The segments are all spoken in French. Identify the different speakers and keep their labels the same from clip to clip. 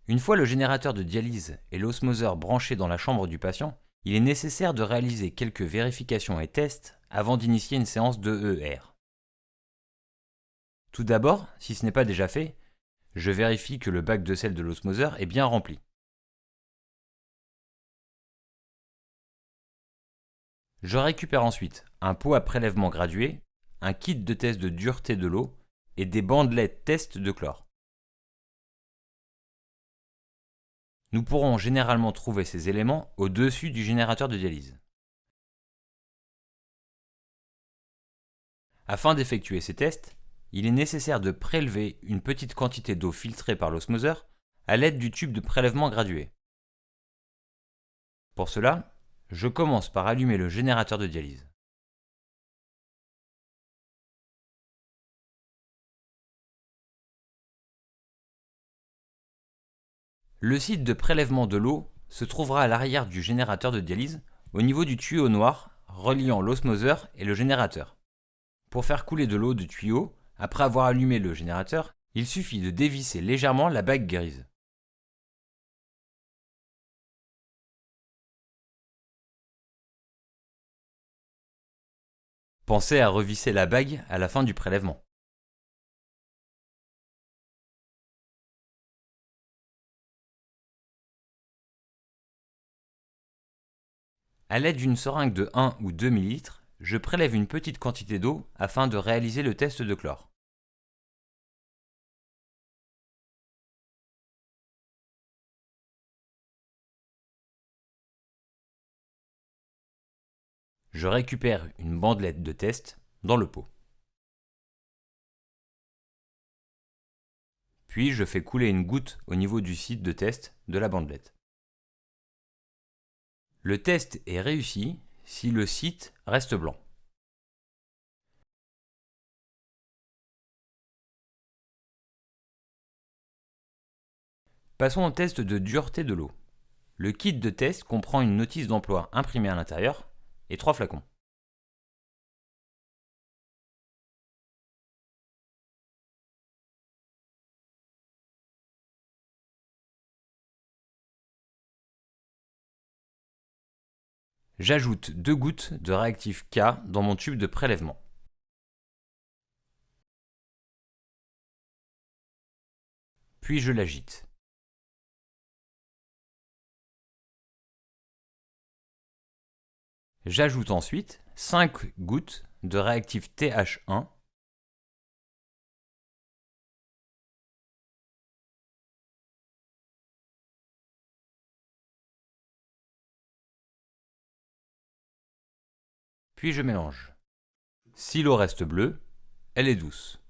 Speaker 1: Une fois le générateur de dialyse et l'osmoseur branchés dans la chambre du patient, il est nécessaire de réaliser quelques vérifications et tests avant d'initier une séance d'EER. Tout d'abord, si ce n'est pas déjà fait, je vérifie que le bac de sel de l'osmoseur est bien rempli. Je récupère ensuite un pot à prélèvement gradué, un kit de test de dureté de l'eau et des bandelettes test de chlore. Nous pourrons généralement trouver ces éléments au-dessus du générateur de dialyse. Afin d'effectuer ces tests, il est nécessaire de prélever une petite quantité d'eau filtrée par l'osmoseur à l'aide du tube de prélèvement gradué. Pour cela, je commence par allumer le générateur de dialyse. Le site de prélèvement de l'eau se trouvera à l'arrière du générateur de dialyse, au niveau du tuyau noir reliant l'osmoseur et le générateur. Pour faire couler de l'eau du tuyau, après avoir allumé le générateur, il suffit de dévisser légèrement la bague grise. Pensez à revisser la bague à la fin du prélèvement. À l'aide d'une seringue de 1 ou 2 ml, je prélève une petite quantité d'eau afin de réaliser le test de chlore. Je récupère une bandelette de test dans le pot. Puis je fais couler une goutte au niveau du site de test de la bandelette. Le test est réussi si le site reste blanc. Passons au test de dureté de l'eau. Le kit de test comprend une notice d'emploi imprimée à l'intérieur et 3 flacons. J'ajoute 2 gouttes de réactif K dans mon tube de prélèvement. Puis je l'agite. J'ajoute ensuite 5 gouttes de réactif TH1 . Puis je mélange. Si l'eau reste bleue, elle est douce.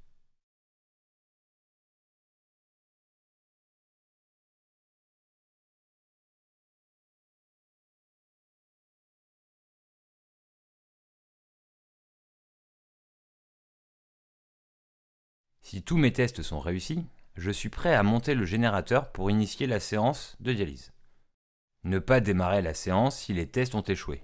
Speaker 1: Si tous mes tests sont réussis, je suis prêt à monter le générateur pour initier la séance de dialyse. Ne pas démarrer la séance si les tests ont échoué.